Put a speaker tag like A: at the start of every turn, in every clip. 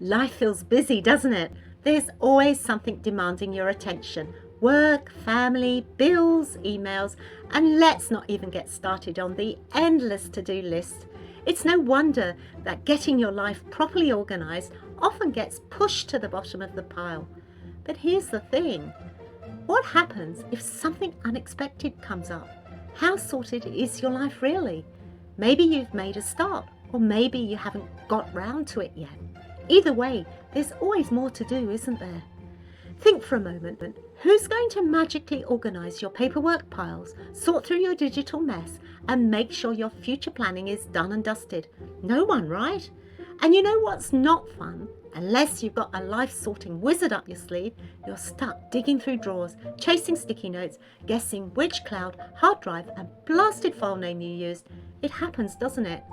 A: Life feels busy, doesn't it? There's always something demanding your attention. Work, family, bills, emails, and let's not even get started on the endless to-do list. It's no wonder that getting your life properly organised often gets pushed to the bottom of the pile. But here's the thing. What happens if something unexpected comes up? How sorted is your life really? Maybe you've made a start, or maybe you haven't got round to it yet. Either way, there's always more to do, isn't there? Think for a moment, who's going to magically organise your paperwork piles, sort through your digital mess, and make sure your future planning is done and dusted? No one, right? And you know what's not fun? Unless you've got a life-sorting wizard up your sleeve, you're stuck digging through drawers, chasing sticky notes, guessing which cloud, hard drive and blasted file name you used. It happens, doesn't it?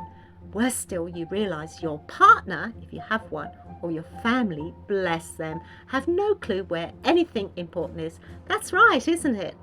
A: Worse still, you realise your partner, if you have one, or your family, bless them, have no clue where anything important is. That's right, isn't it?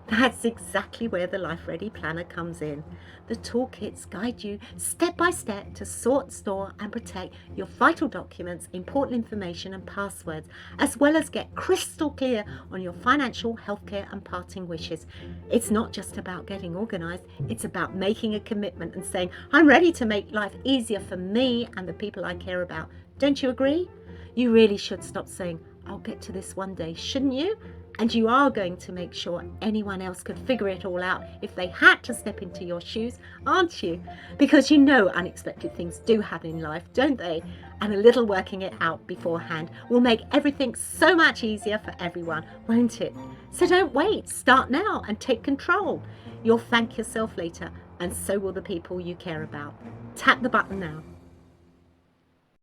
A: That's exactly where the Life Ready Planner comes in. The toolkits guide you step by step to sort, store and protect your vital documents, important information and passwords, as well as get crystal clear on your financial, healthcare and parting wishes. It's not just about getting organised, it's about making a commitment and saying, I'm ready to make life easier for me and the people I care about. Don't you agree? You really should stop saying, I'll get to this one day, shouldn't you? And you are going to make sure anyone else could figure it all out if they had to step into your shoes, aren't you? Because you know unexpected things do happen in life, don't they? And a little working it out beforehand will make everything so much easier for everyone, won't it? So don't wait, start now and take control. You'll thank yourself later, and so will the people you care about. Tap the button now.